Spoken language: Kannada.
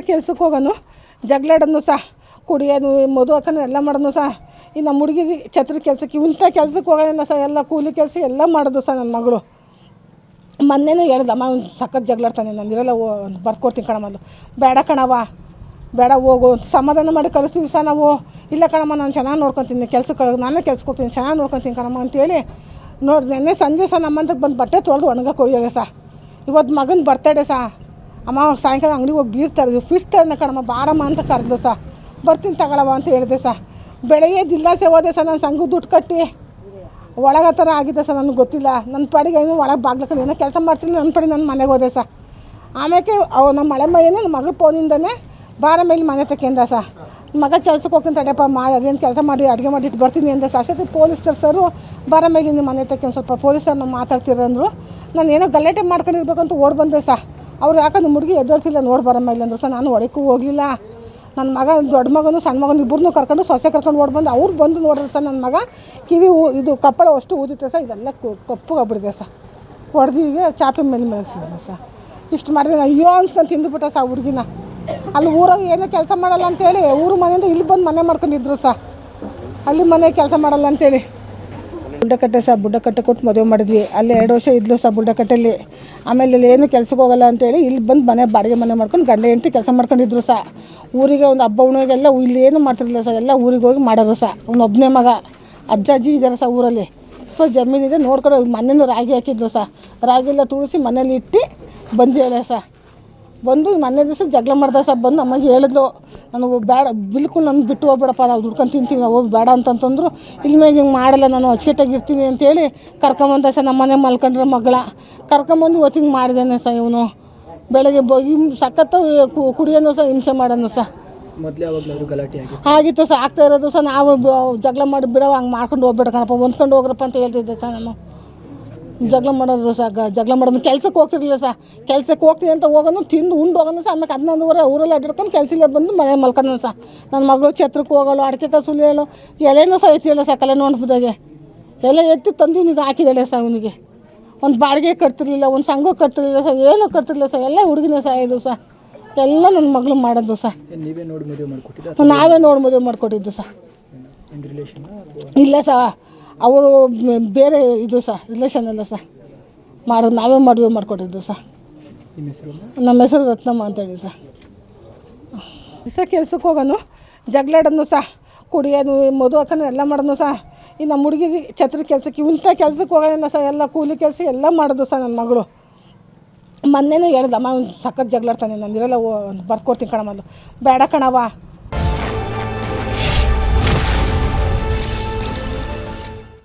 ಕೆಲ್ಸಕ್ಕೆ ಹೋಗೋನು ಜಗಳಾಡೋನು ಸಹ ಕುಡಿಯೋದು ಮದು ಹಾಕೋನು ಎಲ್ಲ ಮಾಡೋನು ಸಹ ಈ ನಮ್ಮ ಹುಡುಗಿಗೆ ಛತ್ರ ಕೆಲಸಕ್ಕೆ ಇಂಥ ಕೆಲ್ಸಕ್ಕೆ ಹೋಗೋಣ ಸಹ ಎಲ್ಲ ಕೂಲಿ ಕೆಲಸ ಎಲ್ಲ ಮಾಡೋದು ಸಹ ನನ್ನ ಮಗಳು ಮೊನ್ನೆನೂ ಹೇಳ್ದಮ್ಮ ಅವ್ನು ಸಖತ್ ಜಗಳಾಡ್ತಾನೆ ನಾನು ಇರೋಲ್ಲ ಬರ್ಕೊಡ್ತೀನಿ ಕಣಮ್ಮ ಅದು ಬೇಡ ಕಣವ ಬೇಡ ಹೋಗು ಸಮಾಧಾನ ಮಾಡಿ ಕಳಿಸ್ತೀವಿ ಸಹ ನಾವು ಇಲ್ಲ ಕಣಮ್ಮ ನಾನು ಚೆನ್ನಾಗಿ ನೋಡ್ಕೊತೀನಿ ಕೆಲ್ಸಕ್ಕೆ ನಾನೇ ಕೆಲ್ಸಕ್ಕೆ ಹೋಗ್ತೀನಿ ಚೆನ್ನಾಗಿ ನೋಡ್ಕೊತೀನಿ ಕಣಮ್ಮ ಅಂತೇಳಿ ನೋಡಿ ನೆನ್ನೆ ಸಂಜೆ ಸಹ ನಮ್ಮಂತಕ್ಕೆ ಬಂದು ಬಟ್ಟೆ ತೊಳೆದು ಒಣಗಕ್ಕೆ ಹೋಗ್ಯಾಳೆ ಸಹ ಇವತ್ತು ಮಗನ ಬರ್ತಡೇ ಸಹ ಅಮ್ಮ ಸಾಯಂಕಾಲ ಅಂಗಡಿಗೆ ಹೋಗಿ ಬೀರ್ತಾರೆ ಫಿಡ್ತಾರೆ ಕಣಮ್ಮ ಬಾರಮ್ಮ ಅಂತ ಕರೆದ್ಲು ಸಹ ಬರ್ತೀನಿ ತಗೊಳವ ಅಂತ ಹೇಳಿದೆ ಸಹ ಬೆಳಗ್ಗೆ ದಿಲ್ಲಾಸೆ ಹೋದೆ ಸಹ ನಾನು ಸಂಘ ದುಡ್ಡು ಕಟ್ಟಿ ಒಳಗೆ ಆ ಥರ ಆಗಿದೆ ಸರ್ ನನಗೆ ಗೊತ್ತಿಲ್ಲ ನನ್ನ ಪಾಡಿಗೆ ಏನೋ ಒಳಗೆ ಬಾಗ್ಲಕ್ಕೆ ಏನೋ ಕೆಲಸ ಮಾಡ್ತೀನಿ ನನ್ನ ಪಾಡಿಗೆ ನನ್ನ ಮನೆಗೆ ಹೋದೆ ಸರ್ ಆಮೇಲೆ ನಮ್ಮ ಮಳೆ ಮೈಯೇ ನನ್ನ ಮಗಳ ಫೋನಿಂದನೇ ಬಾರ ಮೇಲೆ ಮನೆ ತಕ್ಕೆಂದ ಸರ್ ಮಗ ಕೆಲ್ಸಕ್ಕೆ ಹೋಗ್ತೀನಿ ತಡೆಯಪ್ಪ ಮಾಡಿ ಅದೇನು ಕೆಲಸ ಮಾಡಿ ಅಡುಗೆ ಮಾಡಿಟ್ಟು ಬರ್ತೀನಿ ಅಂದೆ ಸರ್ ಅಷ್ಟೊತ್ತಿಗೆ ಪೊಲೀಸ್ನವ್ರು ಸರು ಬಾರ ಮೇಲೆ ನಿಮ್ಮ ಮನೆ ತಕ್ಕೆ ಒಂದು ಸ್ವಲ್ಪ ಪೊಲೀಸರು ಮಾತಾಡ್ತಿರಂದರು ನಾನು ಏನೋ ಗಲಾಟೆ ಮಾಡ್ಕೊಂಡಿರ್ಬೇಕಂತ ಓಡಿ ಬಂದೆ ಸರ್ ಅವ್ರು ಯಾಕೆ ನಿಮ್ಮ ಹುಡುಗಿ ಎದುರಿಸಿಲ್ಲ ನೋಡಿ ಬರೋ ಮೇಲೆ ಅಂದರು ಸರ್ ನಾನು ಹೊಡಕ್ಕೂ ಹೋಗಲಿಲ್ಲ ನನ್ನ ಮಗ ದೊಡ್ಡ ಮಗನು ಸಣ್ಣ ಮಗನು ಇಬ್ಬರನ್ನೂ ಕರ್ಕೊಂಡು ಸೊಸೆ ಕರ್ಕೊಂಡು ಓಡಿ ಬಂದು ಅವ್ರು ಬಂದು ನೋಡಿದ್ರು ಸರ್ ನನ್ನ ಮಗ ಕಿವಿ ಇದು ಕಪ್ಪಳ ಅಷ್ಟು ಊದಿತ್ತೆ ಸರ್ ಇದೆಲ್ಲ ಕಪ್ಪುಗಾಗ್ಬಿಟ್ಟಿದೆ ಸರ್ ಹೊಡೆದಿಗೆ ಚಾಪೆ ಮೇಲೆ ಮಲಗಿಸಿದ್ದಾನೆ ಸರ್ ಇಷ್ಟು ಮಾಡಿದ್ರೆ ಅಯ್ಯೋ ಅನ್ಸ್ಕೊಂಡು ತಿಂದುಬಿಟ್ಟ ಸರ್ ಹುಡುಗಿನ ಅಲ್ಲಿ ಊರಾಗ ಏನೋ ಕೆಲಸ ಮಾಡಲ್ಲ ಅಂತೇಳಿ ಊರು ಮನೆಯಿಂದ ಇಲ್ಲಿ ಬಂದು ಮನೆ ಮಾಡ್ಕೊಂಡಿದ್ರು ಸರ್ ಅಲ್ಲಿ ಮನೆ ಕೆಲಸ ಮಾಡಲ್ಲ ಅಂತೇಳಿ ಬುಡ್ಡಕಟ್ಟೆ ಸಹ ಬುಡ್ಡಕಟ್ಟೆ ಕೊಟ್ಟು ಮದುವೆ ಮಾಡಿದ್ವಿ ಅಲ್ಲಿ 2 ವರ್ಷ ಇದ್ಲು ಸಹ ಬುಡ್ಡಕಟ್ಟೆಯಲ್ಲಿ ಆಮೇಲೆ ಇಲ್ಲಿ ಏನು ಕೆಲ್ಸಕ್ಕೆ ಹೋಗಲ್ಲ ಅಂತೇಳಿ ಇಲ್ಲಿ ಬಂದು ಮನೆ ಬಾಡಿಗೆ ಮನೆ ಮಾಡ್ಕೊಂಡು ಗಂಡ ಹೆಂಡತಿ ಕೆಲಸ ಮಾಡ್ಕೊಂಡಿದ್ರು ಸಹ ಊರಿಗೆ ಒಂದು ಹಬ್ಬ ಹುಣ್ಣಿಮೆಗೆಲ್ಲ ಇಲ್ಲಿ ಏನು ಮಾಡ್ತಿರ್ಲಿಲ್ಲ ಸರ್ ಎಲ್ಲ ಊರಿಗೆ ಹೋಗಿ ಮಾಡೋರು ಸಹ ಒಬ್ಬನೇ ಮಗ ಅಜ್ಜಿ ಇದ್ದಾರೆ ಸಹ ಊರಲ್ಲಿ ಸೊ ಜಮೀನಿದೆ ನೋಡ್ಕೊಂಡು ಮನೇನೂ ರಾಗಿ ಹಾಕಿದ್ಲು ಸಹ ರಾಗಿ ಎಲ್ಲ ತುಳಿಸಿ ಮನೇಲಿ ಇಟ್ಟು ಬಂದಿದ್ದಾಳೆ ಸಹ ಬಂದು ಮನೆ ದಿವಸ ಜಗಳ ಮಾಡ್ದೆ ಸಹ ಬಂದು ಅಮ್ಮಗೆ ಹೇಳಿದ್ಲು ನಾನು ಬೇಡ ಬಿಲ್ಕುಲ್ ನನ್ನ ಬಿಟ್ಟು ಹೋಗ್ಬೇಡಪ್ಪ ನಾವು ದುಡ್ಕೊಂಡು ತಿಂತೀವಿ ನಾವು ಬೇಡ ಅಂತಂತಂದ್ರು ಇಲ್ಲಿ ಮೇಲೆ ಹಿಂಗೆ ಮಾಡಲ್ಲ ನಾನು ಅಚ್ಚುಕಟ್ಟಾಗಿರ್ತೀನಿ ಅಂತೇಳಿ ಕರ್ಕೊಂಬಂದೆ ಸಹ ನಮ್ಮ ಮನೆ ಮಲ್ಕೊಂಡ್ರೆ ಮಗಳ ಕರ್ಕೊಂಬಂದು ಇವತ್ತು ಹಿಂಗೆ ಮಾಡಿದ್ದಾನೆ ಸಹ ಇವನು ಬೆಳಗ್ಗೆ ಸಖತ್ತು ಕುಡಿಯೋನು ಸಹ ಹಿಂಸೆ ಮಾಡೋನು ಸಹ ಮೊದಲೇ ಯಾವಾಗಲೂ ಗಲಾಟೆ ಆಗಿತ್ತು ಸಹ ಆಗ್ತಾ ಇರೋದು ಸಹ ನಾವು ಜಗಳ ಮಾಡಿ ಬಿಡೋ ಹಂಗೆ ಮಾಡ್ಕೊಂಡು ಹೋಗ್ಬೇಡ ಕಣಪ್ಪ ಹೊಂದ್ಕೊಂಡು ಹೋಗ್ರಪ್ಪ ಅಂತ ಹೇಳ್ತಿದ್ದೆ ಸಹ ನಾನು ಜಗಳ ಮಾಡೋದು ಸಹ ಜಗಳ ಮಾಡೋದು ಕೆಲ್ಸಕ್ಕೆ ಹೋಗ್ತಿರ್ಲಿಲ್ಲ ಸಹ ಕೆಲ್ಸಕ್ಕೆ ಹೋಗ್ತೀನಿ ಅಂತ ಹೋಗೋನು ತಿಂದು ಉಂಡು ಹೋಗೋನು ಸಹ ಆಮೇಲೆ 11:30 ಊರಲ್ಲಿ ಅಡ್ಡಿಡ್ಕೊಂಡು ಕೆಲಸ ಬಂದು ಮನೆ ಮಲ್ಕೊಂಡು ಸಹ ನನ್ನ ಮಗಳು ಛತ್ರಕ್ಕೆ ಹೋಗೋಳು ಅಡಿಕೆ ಕಸುಲಿ ಹೇಳು ಎಲೆನೂ ಸಹ ಎತ್ತಿಲ್ಲ ಸಹ ಕಲೆ ನೋಡ್ಬಿದ್ದಾಗೆ ಎಲೆ ಎತ್ತಿ ತಂದು ಇವನಿಗೆ ಹಾಕಿದ್ದಾಳೆ ಸಹ ಅವನಿಗೆ ಒಂದು ಬಾಡಿಗೆ ಕಟ್ತಿರ್ಲಿಲ್ಲ ಒಂದು ಸಂಘ ಕಟ್ತಿರ್ಲಿಲ್ಲ ಸಹ ಏನೂ ಕಟ್ತಿರ್ಲಿಲ್ಲ ಸಹ ಎಲ್ಲ ಹುಡುಗಿನೇ ಸಹ ಇದು ಸಹ ಎಲ್ಲ ನನ್ನ ಮಗಳು ಮಾಡೋದು ಸಹ ನೀವೇ ನೋಡಿ ಮದುವೆ ಮಾಡಿಕೊಟ್ಟಿದ್ದು ನಾವೇ ನೋಡಿ ಮದುವೆ ಮಾಡಿಕೊಟ್ಟಿದ್ದು ಸಹ ಇಲ್ಲ ಸಹ ಅವರು ಬೇರೆ ಇದು ಸಹ ರಿಲೇಷನ್ ಎಲ್ಲ ಸಹ ಮಾಡೋದು ನಾವೇ ಮದುವೆ ಮಾಡಿಕೊಟ್ಟಿದ್ದು ಸಹ ನಮ್ಮ ಹೆಸರು ರತ್ನಮ್ಮ ಅಂತೇಳಿ ಸಹ ಕೆಲ್ಸಕ್ಕೆ ಹೋಗೋನು ಜಗಳಾಡೋನು ಸಹ ಕುಡಿಯೋದು ಮದು ಹಾಕೋನು ಎಲ್ಲ ಮಾಡೋನು ಸಹ ಈ ನಮ್ಮ ಹುಡುಗಿಗೆ ಛತ್ರ ಕೆಲಸಕ್ಕೆ ಇಂಥ ಕೆಲ್ಸಕ್ಕೆ ಹೋಗೋಣ ಸಹ ಎಲ್ಲ ಕೂಲಿ ಕೆಲಸ ಎಲ್ಲ ಮಾಡೋದು ಸಹ ನನ್ನ ಮಗಳು ಮೊನ್ನೆನೂ ಹೇಳ್ದಮ್ಮ ಅವ್ನು ಸಖತ್ ಜಗಳಾಡ್ತಾನೆ ನಾನು ಇರೋಲ್ಲ ಬರ್ಕೊಡ್ತೀನಿ ಕಣಮ್ಮ ಅದು ಬೇಡ ಕಣವ